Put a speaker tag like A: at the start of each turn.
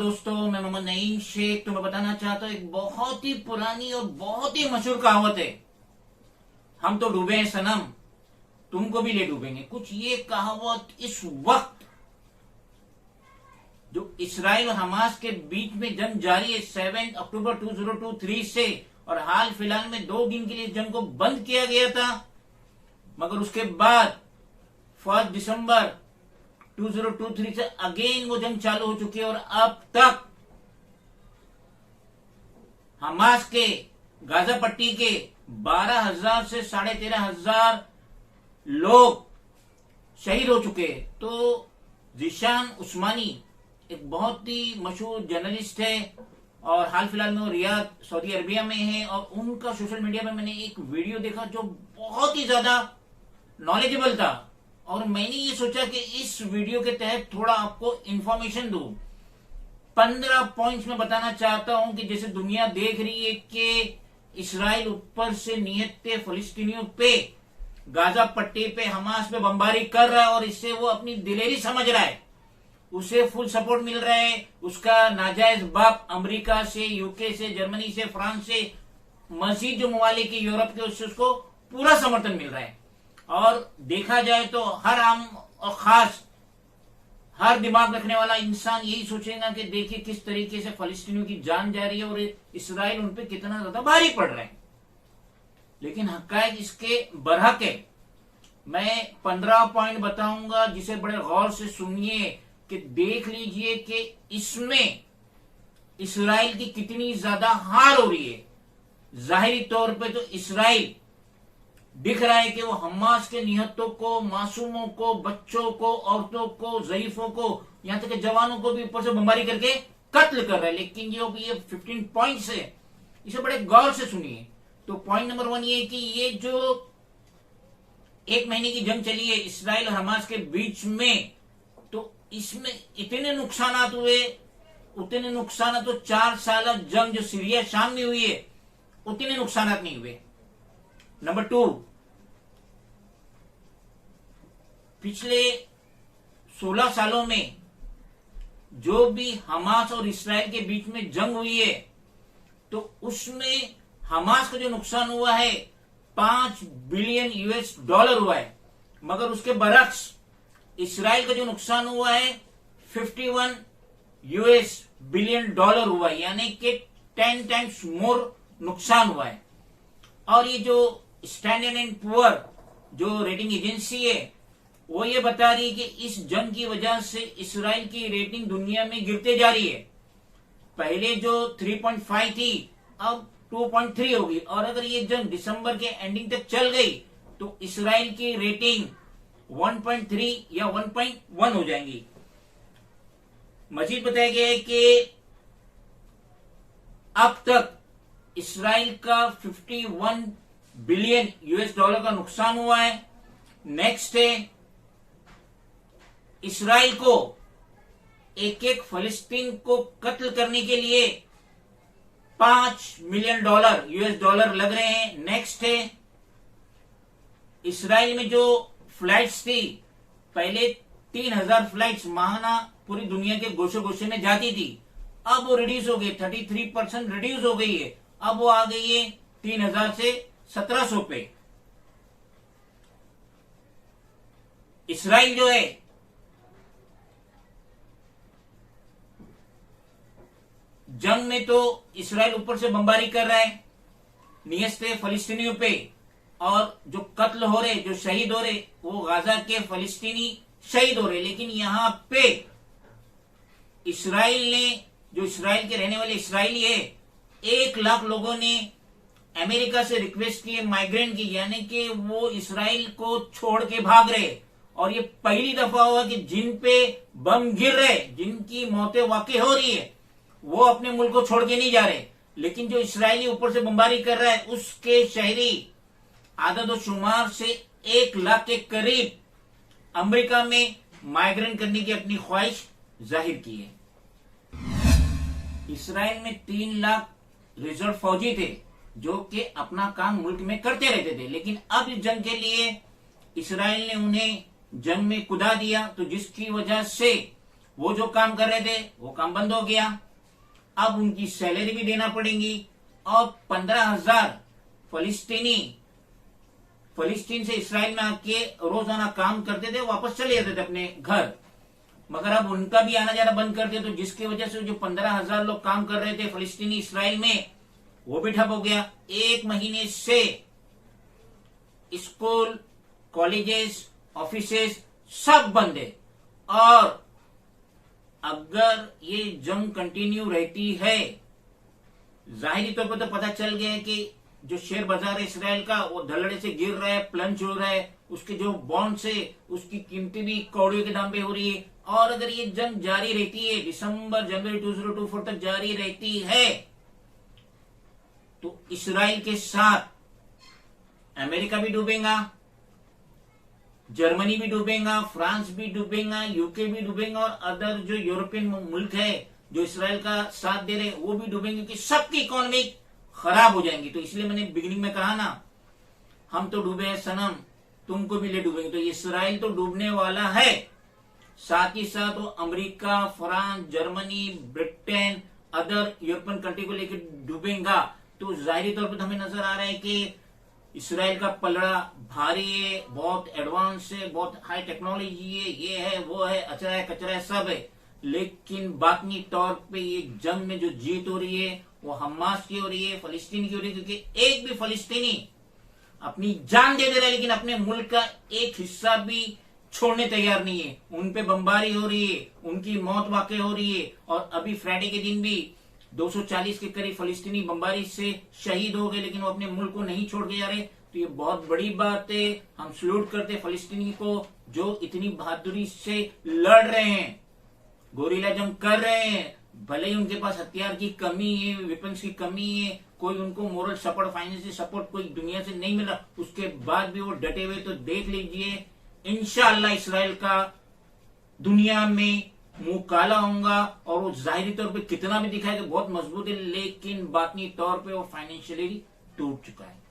A: दोस्तों, मैं मोहम्मद नईम शेख तुम्हें बताना चाहता हूँ एक बहुत ही पुरानी और बहुत ही मशहूर कहावत है। हम तो डूबे हैं सनम, तुमको भी ले डूबेंगे। कुछ ये कहावत इस वक्त जो इसराइल और हमास के बीच में जंग जारी है 7 अक्टूबर 2023 से, और हाल फिलहाल में 2 दिन के लिए जंग को बंद किया गया था, मगर उसके बाद 1 दिसंबर 2023 से अगेन वो जंग चालू हो चुकी है। और अब तक हमास के गाजा पट्टी के 12,000 से 13,500 लोग शहीद हो चुके हैं। तो जिशान उस्मानी एक बहुत ही मशहूर जर्नलिस्ट है और हाल फिलहाल में वो रियाद सऊदी अरबिया में है, और उनका सोशल मीडिया में मैंने एक वीडियो देखा जो बहुत ही ज्यादा नॉलेजेबल था, और मैंने ये सोचा कि इस वीडियो के तहत थोड़ा आपको इंफॉर्मेशन दूं। 15 पॉइंट्स में बताना चाहता हूं कि जैसे दुनिया देख रही है कि इसराइल ऊपर से निहत्ते फलस्तीनियों पे, गाजा पट्टी पे, हमास पे बमबारी कर रहा है, और इससे वो अपनी दिलेरी समझ रहा है, उसे फुल सपोर्ट मिल रहा है। उसका नाजायज बाप अमेरिका से, यूके से, जर्मनी से, फ्रांस से, मजीद जो ममालिक के यूरोप के, उससे उसको पूरा समर्थन मिल रहा है। और देखा जाए तो हर आम और खास हर दिमाग रखने वाला इंसान यही सोचेगा कि देखिए किस तरीके से फलस्तीनियों की जान जा रही है और इसराइल उन पे कितना ज्यादा भारी पड़ रहा है। लेकिन हकायक इसके बरहक है। मैं 15 पॉइंट बताऊंगा जिसे बड़े गौर से सुनिए कि देख लीजिए कि इसमें इसराइल की कितनी ज्यादा हार हो रही है। जाहिरी तौर पे तो इसराइल दिख रहा है कि वो हमास के निहत्तों को, मासूमों को, बच्चों को, औरतों को, ज़ईफों को, यहां तक कि जवानों को भी ऊपर से बमबारी करके कत्ल कर रहा है। लेकिन ये 15 पॉइंट्स है, इसे बड़े गौर से सुनिए। तो पॉइंट नंबर 1 ये कि ये जो 1 महीने की जंग चली है इसराइल और हमास के बीच में, तो इसमें इतने नुकसान हुए, उतने नुकसान तो 4 साल जंग जो सीरिया शाम में हुई है उतने नुकसान नहीं हुए। नंबर 2, पिछले 16 सालों में जो भी हमास और इसराइल के बीच में जंग हुई है, तो उसमें हमास का जो नुकसान हुआ है $5 बिलियन हुआ है, मगर उसके बरक्स इसराइल का जो नुकसान हुआ है $51 बिलियन हुआ है, यानी कि 10 टाइम्स मोर नुकसान हुआ है। और ये जो स्टैंडर्ड एंड पुअर जो रेटिंग एजेंसी है वो ये बता रही है कि इस जंग की वजह से इसराइल की रेटिंग दुनिया में गिरते जा रही है। पहले जो 3.5 थी अब 2.3 होगी, और अगर ये जंग दिसंबर के एंडिंग तक चल गई तो इसराइल की रेटिंग 1.3 या 1.1 हो जाएंगी। मजीद बताया गया है कि अब तक इसराइल का $51 बिलियन का नुकसान हुआ है। नेक्स्ट है, इसराइल को एक फलस्तीन को कत्ल करने के लिए $5 मिलियन लग रहे हैं। नेक्स्ट है, इसराइल में जो फ्लाइट्स थी, पहले 3,000 फ्लाइट्स माहाना पूरी दुनिया के गोशे गोशे में जाती थी, अब वो रिड्यूस हो गई, 33% रिड्यूस हो गई है। अब वो आ गई है 3,000 से 1,700 पे। इसराइल जो है जंग में, तो इसराइल ऊपर से बमबारी कर रहा है नियस्ते फलस्तीनियों पे, और जो कत्ल हो रहे, जो शहीद हो रहे, वो गाजा के फलस्तीनी शहीद हो रहे। लेकिन यहां पे इसराइल ने, जो इसराइल के रहने वाले इसराइली है, 1 लाख लोगों ने अमेरिका से रिक्वेस्ट की है माइग्रेंट की, यानी कि वो इसराइल को छोड़ के भाग रहे। और ये पहली दफा हुआ कि जिन पे बम गिर रहे, जिनकी मौतें वाकई हो रही है, वो अपने मुल्क को छोड़ के नहीं जा रहे। लेकिन जो इसराइली ऊपर से बमबारी कर रहा है, उसके शहरी आदद और शुमार से 1 लाख के करीब अमेरिका में माइग्रेंट करने की अपनी ख्वाहिश जाहिर की है। इसराइल में 3 लाख रिजर्व फौजी थे जो कि अपना काम मुल्क में करते रहते थे, लेकिन अब इस जंग के लिए इसराइल ने उन्हें जंग में कुदा दिया, तो जिसकी वजह से वो जो काम कर रहे थे वो काम बंद हो गया। अब उनकी सैलरी भी देना पड़ेगी और 15,000 फलिस्तीन से इसराइल में आके रोजाना काम करते थे, वापस चले जाते थे अपने घर। मगर अब उनका भी आना जाना बंद कर दिया, तो जिसकी वजह से जो 15,000 लोग काम कर रहे थे फलिस्तीनी इसराइल में, वो भी ठप हो गया। 1 महीने से स्कूल, कॉलेजेस, ऑफिसेस सब बंद है। और अगर ये जंग कंटिन्यू रहती है, जाहिरी तौर पर तो पता चल गया है कि जो शेयर बाजार है इसराइल का वो धड़ल्ले से गिर रहा है, प्लंज हो रहा है। उसके जो बॉन्ड्स है उसकी कीमतें भी कौड़ियों के दाम पे हो रही है। और अगर ये जंग जारी रहती है, दिसंबर जनवरी 2024 तक जारी रहती है, तो इसराइल के साथ अमेरिका भी डूबेगा, जर्मनी भी डूबेगा, फ्रांस भी डूबेगा, यूके भी डूबेगा, और अदर जो यूरोपियन मुल्क है जो इसराइल का साथ दे रहे वो भी डूबेंगे, क्योंकि सबकी इकोनॉमी खराब हो जाएंगी। तो इसलिए मैंने बिगिनिंग में कहा ना, हम तो डूबे हैं सनम, तुमको भी ले डूबेंगे। तो इसराइल तो डूबने वाला है, साथ ही साथ वो America, France, Germany, Britain, other European country को लेकर डूबेगा। तो जाहिरी तौर पर हमें नजर आ रहा है कि इसराइल का पलड़ा भारी है, बहुत एडवांस है, बहुत हाई टेक्नोलॉजी है, ये है, वो है, अचरा है, कचरा है, सब है। लेकिन बातनी तौर पे ये जंग में जो जीत हो रही है वो हमास की हो रही है, फलिस्तीन की हो रही है। क्योंकि एक भी फलिस्तीनी अपनी जान दे दे रहा है, लेकिन अपने मुल्क का एक हिस्सा भी छोड़ने तैयार नहीं है। उन पे बमबारी हो रही है, उनकी मौत वाकई हो रही है। और अभी फ्राइडे के दिन भी 240 के करीब फलिस्तीनी बमबारी से शहीद हो गए, लेकिन वो अपने मुल्क को नहीं छोड़ के जा रहे। तो ये बहुत बड़ी बात है। हम सल्यूट करते फलिस्तीनी को जो इतनी बहादुरी से लड़ रहे हैं, गोरिल्ला जंग कर रहे हैं। भले ही उनके पास हथियार की कमी है, वेपन्स की कमी है, कोई उनको मोरल सपोर्ट, फाइनेंशियल सपोर्ट कोई दुनिया से नहीं मिला, उसके बाद भी वो डटे हुए। तो देख लीजिए, इंशाअल्लाह इसराइल का दुनिया में मुंह काला होगा। और वो जाहिरी तौर पे कितना भी दिखाएगा बहुत मजबूत है, लेकिन बातनी तौर पे वो फाइनेंशियली टूट चुका है।